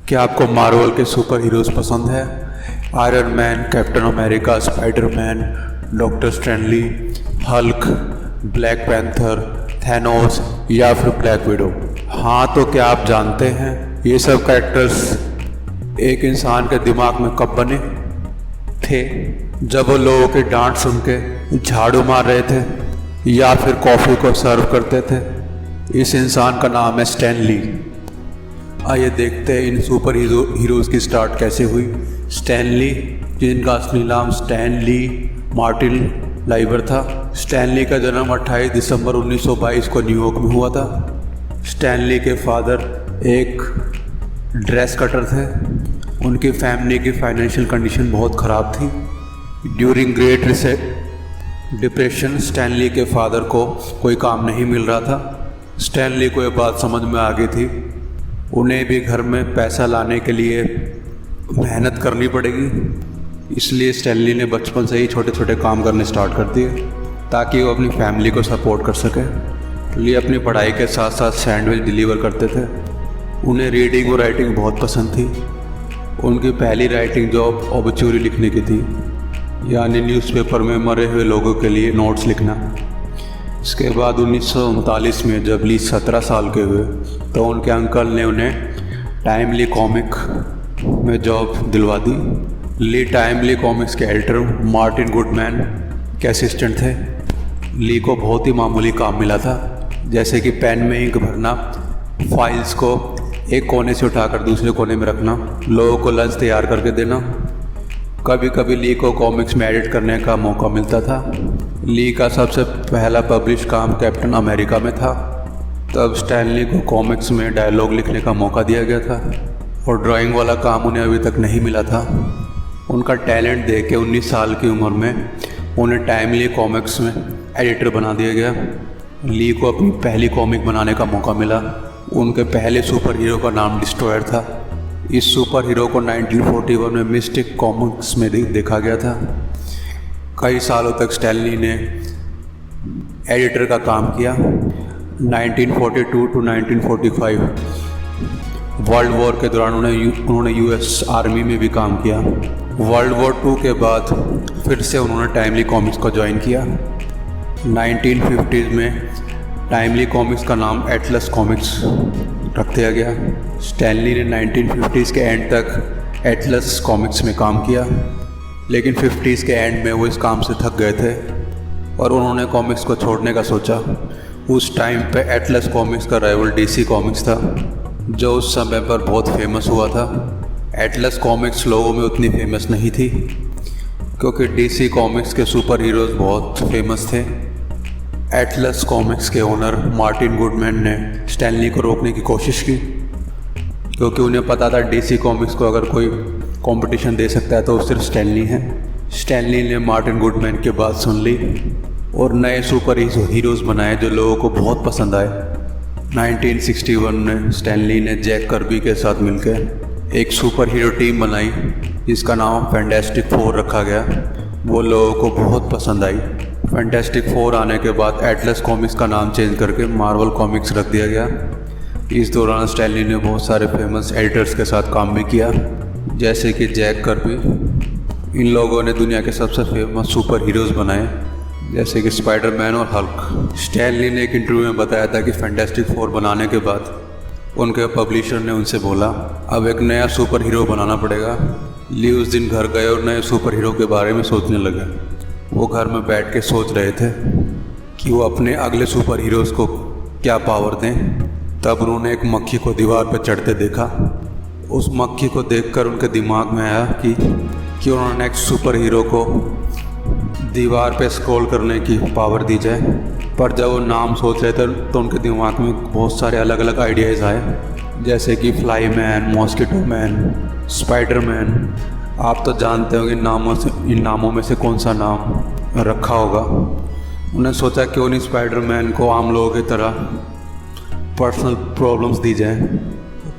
क्या आपको मार्वल के सुपर हीरोज़ पसंद है? Iron Man, Captain America, Spiderman, Doctor Strange, Hulk, Black Panther, Thanos या फिर ब्लैक विडो? हाँ, तो क्या आप जानते हैं ये सब कैरेक्टर्स एक इंसान के दिमाग में कब बने थे? जब वो लोगों की डांट सुन के झाड़ू मार रहे थे या फिर कॉफ़ी को सर्व करते थे। इस इंसान का नाम है स्टैन ली। आइए देखते हैं इन सुपर हीरोज़ की स्टार्ट कैसे हुई। स्टैन ली, जिनका असली नाम स्टैन ली मार्टिन लाइवर था। स्टैन ली का जन्म 28 दिसंबर 1922 को न्यूयॉर्क में हुआ था। स्टैन ली के फादर एक ड्रेस कटर थे। उनकी फैमिली की फाइनेंशियल कंडीशन बहुत ख़राब थी। During great depression Stan Lee के फादर को कोई काम नहीं मिल रहा था। स्टैन ली को ये बात समझ में आ गई थी, उन्हें भी घर में पैसा लाने के लिए मेहनत करनी पड़ेगी। इसलिए स्टैन ली ने बचपन से ही छोटे छोटे काम करने स्टार्ट कर दिए ताकि वो अपनी फैमिली को सपोर्ट कर सके। ली अपनी पढ़ाई के साथ साथ सैंडविच डिलीवर करते थे। उन्हें रीडिंग और राइटिंग बहुत पसंद थी। उनकी पहली राइटिंग जॉब ओबिचुरी लिखने की थी, यानी न्यूज़पेपर में मरे हुए लोगों के लिए नोट्स लिखना। इसके बाद 1939 में जब ली 17 साल के हुए तो उनके अंकल ने उन्हें टाइमली कॉमिक में जॉब दिलवा दी। ली टाइमली कॉमिक्स के एडिटर मार्टिन गुडमैन के असिस्टेंट थे। ली को बहुत ही मामूली काम मिला था, जैसे कि पेन में इंक भरना, फाइल्स को एक कोने से उठाकर दूसरे कोने में रखना, लोगों को लंच तैयार करके देना। कभी कभी ली को कॉमिक्स में एडिट करने का मौका मिलता था। ली का सबसे पहला पब्लिश काम कैप्टन अमेरिका में था। तब स्टैन ली को कॉमिक्स में डायलॉग लिखने का मौका दिया गया था और ड्राइंग वाला काम उन्हें अभी तक नहीं मिला था। उनका टैलेंट देख के 19 साल की उम्र में उन्हें टाइमली कॉमिक्स में एडिटर बना दिया गया। ली को अपनी पहली कॉमिक बनाने का मौका मिला। उनके पहले सुपर हीरो का नाम डिस्ट्रॉयर था। इस सुपर हीरो को 1941 में मिस्टिक कॉमिक्स में देखा गया था। कई सालों तक स्टैन ली ने एडिटर का काम किया। 1942 टू 1945 वर्ल्ड वॉर के दौरान उन्होंने यूएस आर्मी में भी काम किया। वर्ल्ड वॉर 2 के बाद फिर से उन्होंने टाइमली कॉमिक्स को ज्वाइन किया। 1950s में टाइमली कॉमिक्स का नाम एटलस कॉमिक्स रख दिया गया। स्टैन ली ने 1950s के एंड तक एटलस कॉमिक्स में काम किया, लेकिन 50s के एंड में वो इस काम से थक गए थे और उन्होंने कॉमिक्स को छोड़ने का सोचा। उस टाइम पे एटलस कॉमिक्स का राइवल डीसी कॉमिक्स था, जो उस समय पर बहुत फेमस हुआ था। एटलस कॉमिक्स लोगों में उतनी फेमस नहीं थी क्योंकि डीसी कॉमिक्स के सुपर हीरोज़ बहुत फेमस थे। एटलस कॉमिक्स के ओनर मार्टिन गुडमैन ने स्टैन ली को रोकने की कोशिश की, क्योंकि उन्हें पता था डीसी कॉमिक्स को अगर कोई कंपटीशन दे सकता है तो सिर्फ स्टैन ली है। स्टैन ली ने मार्टिन गुडमैन की बात सुन ली और नए सुपर हीरोज़ बनाए जो लोगों को बहुत पसंद आए। 1961 में स्टैन ली ने जैक कर्बी के साथ मिलकर एक सुपर हीरो टीम बनाई जिसका नाम फैंटास्टिक फोर रखा गया। वो लोगों को बहुत पसंद आई। फैंटास्टिक फोर आने के बाद एटलस कॉमिक्स का नाम चेंज करके मार्वल कॉमिक्स रख दिया गया। इस दौरान स्टैन ली ने बहुत सारे फेमस एडिटर्स के साथ काम भी किया, जैसे कि जैक कर्बी। इन लोगों ने दुनिया के सबसे फेमस सुपर हीरोज़ बनाए, जैसे कि स्पाइडरमैन और हल्क। स्टैन ली ने एक इंटरव्यू में बताया था कि फैंटास्टिक फोर बनाने के बाद उनके पब्लिशर ने उनसे बोला, अब एक नया सुपर हीरो बनाना पड़ेगा। ली उस दिन घर गए और नए सुपर हीरो के बारे में सोचने लगे। वो घर में बैठ के सोच रहे थे कि वो अपने अगले सुपर हीरोज़ को क्या पावर दें। तब उन्होंने एक मक्खी को दीवार पर चढ़ते देखा। उस मक्खी को देखकर उनके दिमाग में आया कि उन्होंने नेक्स्ट सुपर हीरो को दीवार पे स्क्रॉल करने की पावर दी जाए। पर जब वो नाम सोच रहे थे तो उनके दिमाग में बहुत सारे अलग अलग आइडियाज़ आए, जैसे कि fly man, mosquito man, Spiderman. आप तो जानते हो कि इन नामों में से कौन सा नाम रखा होगा। उन्हें सोचा कि उन स्पाइडरमैन को आम लोगों की तरह पर्सनल प्रॉब्लम्स दी जाए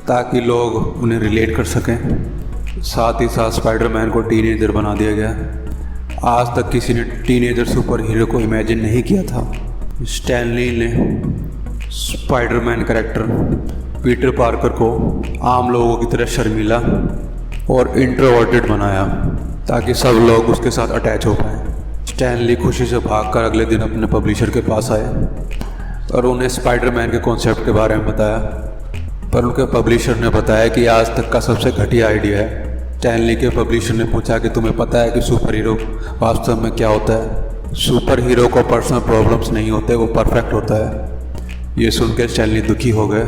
ताकि लोग उन्हें रिलेट कर सकें। साथ ही साथ स्पाइडरमैन को टीनेजर बना दिया गया। आज तक किसी ने टीनेजर सुपर हीरो को इमेजिन नहीं किया था। स्टैन ली ने स्पाइडरमैन कैरेक्टर पीटर पार्कर को आम लोगों की तरह शर्मीला और इंट्रोवर्टेड बनाया ताकि सब लोग उसके साथ अटैच हो पाएँ। स्टैनली खुशी से भागकर अगले दिन अपने पब्लिशर के पास आए और उन्हें स्पाइडरमैन के कॉन्सेप्ट के बारे में बताया, पर उनके पब्लिशर ने बताया कि आज तक का सबसे घटिया आइडिया है। स्टैनली के पब्लिशर ने पूछा कि तुम्हें पता है कि सुपर हीरो वास्तव में क्या होता है? सुपर हीरो को पर्सनल प्रॉब्लम्स नहीं होते, वो परफेक्ट होता है। ये सुनकर स्टैनली दुखी हो गए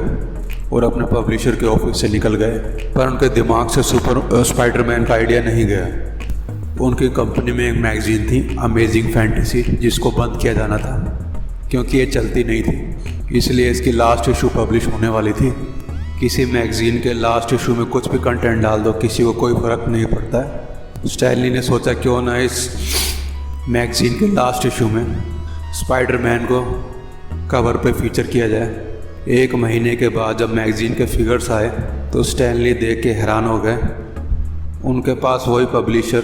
और अपने पब्लिशर के ऑफिस से निकल गए, पर उनके दिमाग से स्पाइडरमैन का आइडिया नहीं गया। उनकी कंपनी में एक मैगजीन थी, अमेजिंग फैंटेसी, जिसको बंद किया जाना था क्योंकि ये चलती नहीं थी, इसलिए इसकी लास्ट इशू पब्लिश होने वाली थी। किसी मैगजीन के लास्ट इशू में कुछ भी कंटेंट डाल दो, किसी को कोई फ़र्क नहीं पड़ता है। स्टैनली ने सोचा क्यों ना इस मैगजीन के लास्ट इशू में स्पाइडरमैन को कवर पे फीचर किया जाए। 1 महीने के बाद जब मैगजीन के फिगर्स आए तो स्टैनली देख के हैरान हो गए। उनके पास वही पब्लिशर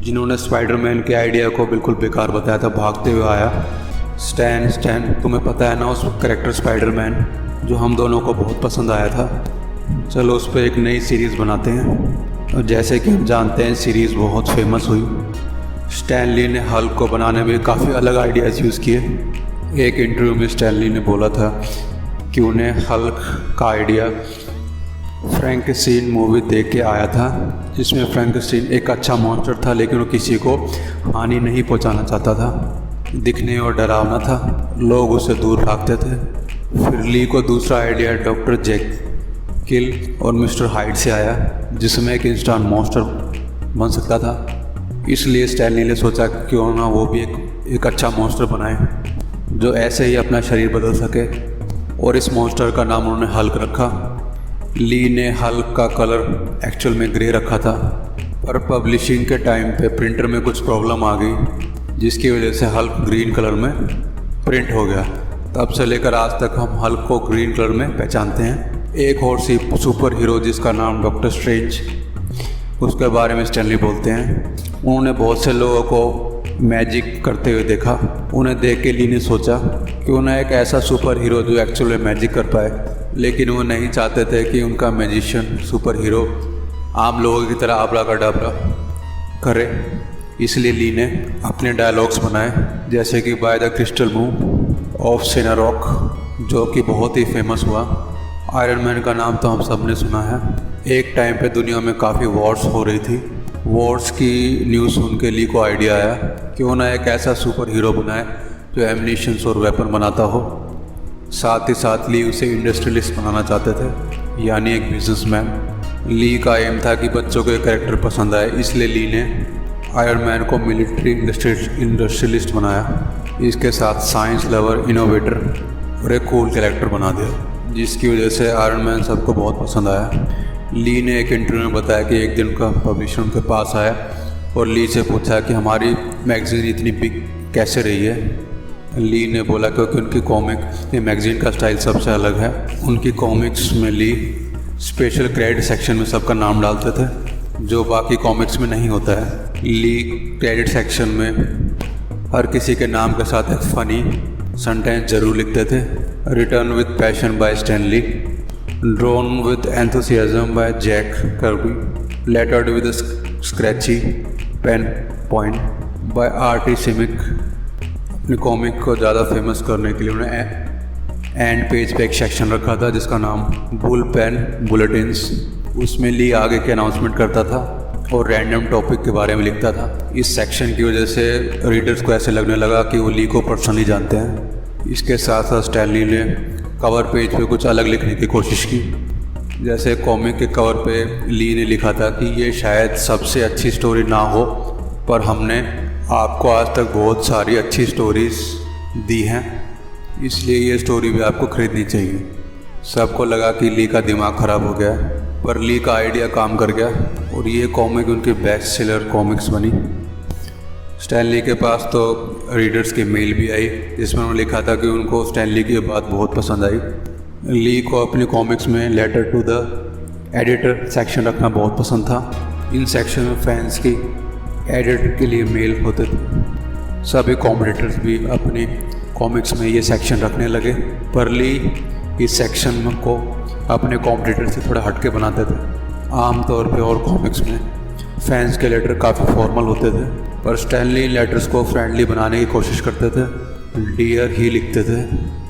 जिन्होंने स्पाइडरमैन के आइडिया को बिल्कुल बेकार बताया था भागते हुए आया। स्टैन, तुम्हें पता है ना उस कैरेक्टर स्पाइडरमैन जो हम दोनों को बहुत पसंद आया था, चलो उस पर एक नई सीरीज़ बनाते हैं। और जैसे कि हम जानते हैं सीरीज़ बहुत फेमस हुई। स्टैनली ने हल्क को बनाने में काफ़ी अलग आइडियाज़ यूज़ किए। एक इंटरव्यू में स्टैनली ने बोला था कि उन्हें हल्क का आइडिया फ्रैंकेनस्टीन मूवी देख के आया था, जिसमें फ्रैंकेनस्टीन एक अच्छा मॉन्स्टर था लेकिन वो किसी को हानि नहीं पहुंचाना चाहता था, दिखने और डरावना था, लोग उससे दूर भागते थे। फिर ली को दूसरा आइडिया डॉक्टर जेकिल और मिस्टर हाइड से आया, जिसमें एक इंस्टांट मॉन्स्टर बन सकता था। इसलिए स्टैनली ने सोचा क्यों ना वो भी एक अच्छा मॉन्स्टर बनाए जो ऐसे ही अपना शरीर बदल सके, और इस मॉन्स्टर का नाम उन्होंने हल्क रखा। ली ने हल्क का कलर एक्चुअल में ग्रे रखा था, पर पब्लिशिंग के टाइम पे प्रिंटर में कुछ प्रॉब्लम आ गई, जिसकी वजह से हल्क ग्रीन कलर में प्रिंट हो गया। तब से लेकर आज तक हम हल्क को ग्रीन कलर में पहचानते हैं। एक और सुपर हीरो जिसका नाम डॉक्टर स्ट्रेंज, उसके बारे में स्टैनली बोलते हैं। उन्होंने बहुत से लोगों को मैजिक करते हुए देखा। उन्हें देख के ली ने सोचा कि उन्हें एक ऐसा सुपर हीरो जो एक्चुअल में मैजिक कर पाए, लेकिन वो नहीं चाहते थे कि उनका मैजिशियन सुपर हीरो आम लोगों की तरह आबराकाडाबरा करे। इसलिए ली ने अपने डायलॉग्स बनाए, जैसे कि by the crystal move of सेनारॉक, जो कि बहुत ही फेमस हुआ। आयरन मैन का नाम तो हम सब ने सुना है। एक टाइम पे दुनिया में काफ़ी वॉर्स हो रही थी। वॉर्स की न्यूज़ सुन के ली को आइडिया आया कि वो ना एक ऐसा सुपर हीरो बनाए जो एमनिशंस और वेपन बनाता हो। साथ ही साथ ली उसे इंडस्ट्रियलिस्ट बनाना चाहते थे, यानी एक बिजनेसमैन। ली का एम था कि बच्चों को कैरेक्टर पसंद आए, इसलिए ली ने आयरन मैन को मिलिट्री इंडस्ट्रियलिस्ट बनाया। इसके साथ साइंस लवर, इनोवेटर और एक कूल कैरेक्टर बना दिया, जिसकी वजह से आयरन मैन सबको बहुत पसंद आया। ली ने एक इंटरव्यू में बताया कि एक दिन का पब्लिशर उनके पास आया और ली से पूछा कि हमारी मैगज़ीन इतनी बिग कैसे रही है। ली ने बोला क्योंकि उनकी कॉमिक, ये मैगज़ीन का स्टाइल सबसे अलग है। उनकी कॉमिक्स में ली स्पेशल क्रेडिट सेक्शन में सबका नाम डालते थे, जो बाकी कॉमिक्स में नहीं होता है। ली क्रेडिट सेक्शन में हर किसी के नाम के साथ एक फ़नी सेंटेंस जरूर लिखते थे। Written with passion by Stan Lee, drawn with enthusiasm by Jack Kirby, lettered with scratchy pen point by Artie. Simek. अपनी कॉमिक को ज़्यादा फेमस करने के लिए उन्होंने एंड पेज पे एक सेक्शन रखा था जिसका नाम बुल पेन बुलेटिन्स। उसमें ली आगे के अनाउंसमेंट करता था और रैंडम टॉपिक के बारे में लिखता था। इस सेक्शन की वजह से रीडर्स को ऐसे लगने लगा कि वो ली को पर्सनली जानते हैं। इसके साथ साथ स्टैनली ने कवर पेज पे कुछ अलग लिखने की कोशिश की। जैसे कॉमिक के कवर पे ली ने लिखा था कि ये शायद सबसे अच्छी स्टोरी ना हो, पर हमने आपको आज तक बहुत सारी अच्छी स्टोरीज़ दी हैं, इसलिए ये स्टोरी भी आपको ख़रीदनी चाहिए। सबको लगा कि ली का दिमाग ख़राब हो गया, पर ली का आइडिया काम कर गया और ये कॉमिक उनकी बेस्ट सेलर कॉमिक्स बनी। स्टैनली के पास तो रीडर्स की मेल भी आई जिसमें उन्होंने लिखा था कि उनको स्टैनली की बात बहुत पसंद आई। ली को अपनी कॉमिक्स में letter to the editor section रखना बहुत पसंद था। इन सेक्शन में फैंस की एडिटर के लिए मेल होते थे। सभी कॉम्पिटिटर्स भी अपनी कॉमिक्स में ये सेक्शन रखने लगे, पर ली इस सेक्शन को अपने कॉम्पिटिटर से थोड़ा हटके बनाते थे। आमतौर पे और कॉमिक्स में फैंस के लेटर काफ़ी फॉर्मल होते थे, पर स्टैन ली इन लेटर्स को फ्रेंडली बनाने की कोशिश करते थे। डियर ही लिखते थे।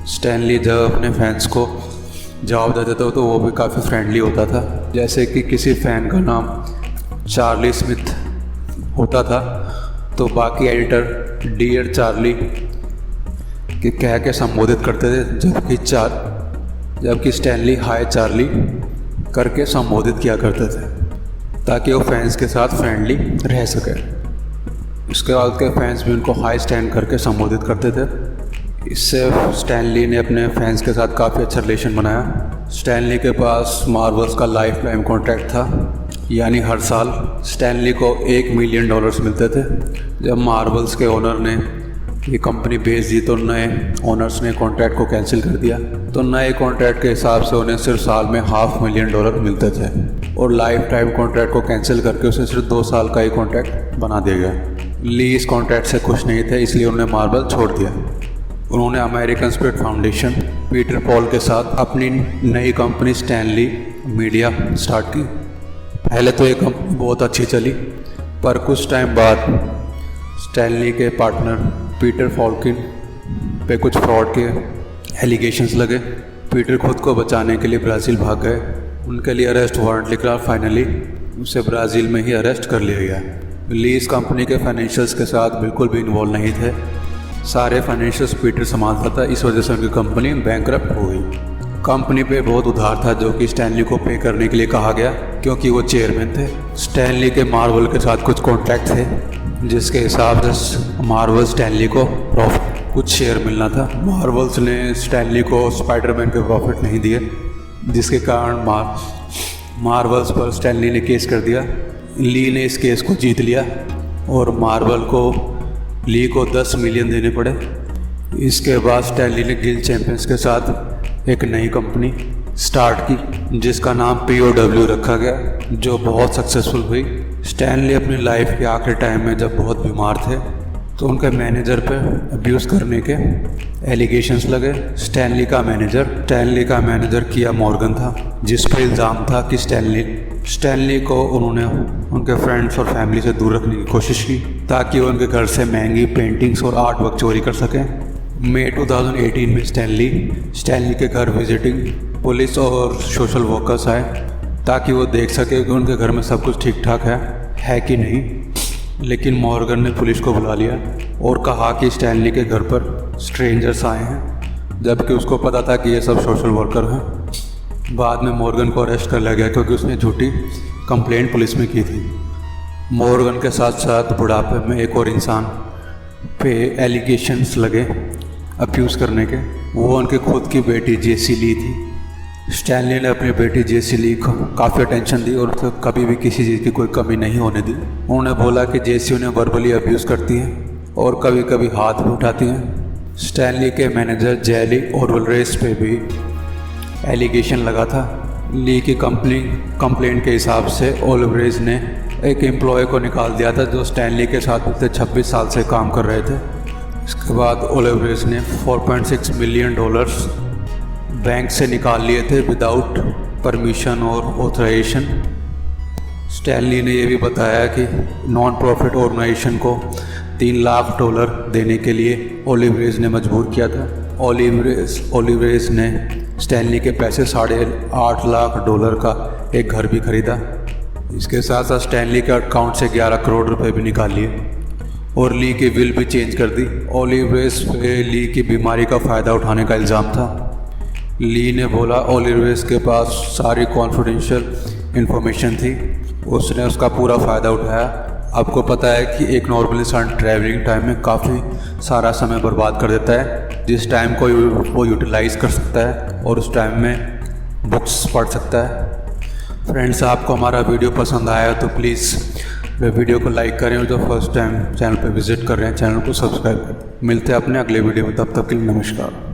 स्टैन ली जब अपने फैंस को जवाब देते थे तो वो भी काफ़ी फ्रेंडली होता था। जैसे कि किसी फ़ैन का नाम चार्ली स्मिथ होता था तो बाकी एडिटर डियर चार्ली के कह के संबोधित करते थे, जबकि स्टैनली हाय चार्ली करके संबोधित किया करते थे ताकि वो फैंस के साथ फ्रेंडली रह सके। इसके बाद के फैंस भी उनको हाई स्टैन करके संबोधित करते थे। इससे स्टैनली ने अपने फैंस के साथ काफ़ी अच्छा रिलेशन बनाया। स्टैनली के पास मार्वल्स का लाइफ टाइम कॉन्ट्रैक्ट था, यानी हर साल स्टैनली को $1 मिलियन मिलते थे। जब मार्वल्स के ओनर ने ये कंपनी बेच दी तो नए ओनर्स ने कॉन्ट्रैक्ट को कैंसिल कर दिया। तो नए कॉन्ट्रैक्ट के हिसाब से उन्हें सिर्फ साल में $500,000 मिलते थे और लाइफ टाइम कॉन्ट्रैक्ट को कैंसिल करके उसे सिर्फ 2 साल का ही कॉन्ट्रैक्ट बना दिया गया। ली इस कॉन्ट्रैक्ट से खुश नहीं थे, इसलिए उन्होंने मार्वल छोड़ दिया। उन्होंने American spirit foundation Peter Paul के साथ अपनी नई कंपनी स्टैनली मीडिया स्टार्ट की। पहले तो ये कंपनी बहुत अच्छी चली, पर कुछ टाइम बाद स्टैनली के पार्टनर पीटर फॉल्किन पे कुछ फ्रॉड के एलिगेशंस लगे। पीटर खुद को बचाने के लिए ब्राज़ील भाग गए। उनके लिए अरेस्ट वारंट लिखा, फाइनली उसे ब्राज़ील में ही अरेस्ट कर लिया गया। ली इस कंपनी के फाइनेंशियल्स के साथ बिल्कुल भी इन्वॉल्व नहीं थे। सारे फाइनेंशियल्स पीटर संभालता था, इस वजह से उनकी कंपनी बैंकरप्ट हो गई। कंपनी पे बहुत उधार था जो कि स्टैनली को पे करने के लिए कहा गया क्योंकि वो चेयरमैन थे। स्टैनली के मार्वल के साथ कुछ कॉन्ट्रैक्ट थे जिसके हिसाब से मार्वल स्टैनली को प्रॉफिट कुछ शेयर मिलना था। मार्वल्स ने स्टैनली को स्पाइडरमैन के प्रॉफिट नहीं दिए, जिसके कारण मार्वल्स पर स्टैनली ने केस कर दिया। ली ने इस केस को जीत लिया और मार्वल को ली को $10 मिलियन देने पड़े। इसके बाद स्टैनली ने गिल्ड चैंपियंस के साथ एक नई कंपनी स्टार्ट की जिसका नाम POW रखा गया, जो बहुत सक्सेसफुल हुई। स्टैनली अपनी लाइफ के आखिरी टाइम में जब बहुत बीमार थे तो उनके मैनेजर पे अब्यूज़ करने के एलिगेशंस लगे। स्टैनली का मैनेजर किया मॉर्गन था, जिस पर इल्ज़ाम था कि स्टैनली को उन्होंने उनके फ्रेंड्स और फैमिली से दूर रखने की कोशिश की ताकि वो उनके घर से महंगी पेंटिंग्स और आर्ट वर्क चोरी कर सकें। मई 2018 में स्टैनली के घर विजिटिंग पुलिस और सोशल वर्कर्स आए ताकि वो देख सके कि उनके घर में सब कुछ ठीक ठाक है कि नहीं। लेकिन मॉर्गन ने पुलिस को बुला लिया और कहा कि स्टैनली के घर पर स्ट्रेंजर्स आए हैं, जबकि उसको पता था कि ये सब सोशल वर्कर हैं। बाद में मॉर्गन को अरेस्ट कर लिया गया क्योंकि उसने झूठी कंप्लेंट पुलिस में की थी। मॉर्गन के साथ साथ बुढ़ापे में एक और इंसान पे एलिगेशंस लगे अब्यूज़ करने के। वो उनकी खुद की बेटी जेसी ली थी। स्टैनली ने अपनी बेटी जेसी ली को काफ़ी अटेंशन दी और उसे कभी भी किसी चीज़ की कोई कमी नहीं होने दी। उन्होंने बोला कि जेसी उन्हें वर्बली अब्यूज़ करती है और कभी कभी हाथ भी उठाती हैं। स्टैनली के मैनेजर जेली ओरवलरेस पे भी एलिगेशन लगा था। ली की कंप्लेंट के हिसाब से ओरवलरेस ने एक एम्प्लॉय को निकाल दिया था जो स्टैनली के साथ पिछले 26 साल से काम कर रहे थे। इसके बाद ओरवलरेस ने $4.6 मिलियन बैंक से निकाल लिए थे विदाउट परमिशन और ऑथराइजेशन। स्टैनली ने यह भी बताया कि नॉन प्रॉफिट ऑर्गेनाइजेशन को $3 लाख देने के लिए ओलिवरेज ने मजबूर किया था। ओलिवरेज ने स्टैनली के पैसे $8.5 लाख का एक घर भी खरीदा। इसके साथ साथ स्टैनली के अकाउंट से 11 करोड़ रुपए भी निकाल लिए और ली की विल भी चेंज कर दी। ओलिवरेज पे ली की बीमारी का फ़ायदा उठाने का इल्ज़ाम था। ली ने बोला ओलिवरेज के पास सारी कॉन्फिडेंशियल इन्फॉर्मेशन थी, उसने उसका पूरा फ़ायदा उठाया। आपको पता है कि एक नॉर्मल इंसान ट्रैवलिंग टाइम में काफ़ी सारा समय बर्बाद कर देता है, जिस टाइम को वो यूटिलाइज़ कर सकता है और उस टाइम में बुक्स पढ़ सकता है। फ्रेंड्स, आपको हमारा वीडियो पसंद आया तो प्लीज़ वीडियो को लाइक करें और जो फर्स्ट टाइम चैनल पर विजिट कर रहे हैं चैनल को सब्सक्राइब करें। मिलते हैं अपने अगले वीडियो में, तब तक के लिए नमस्कार।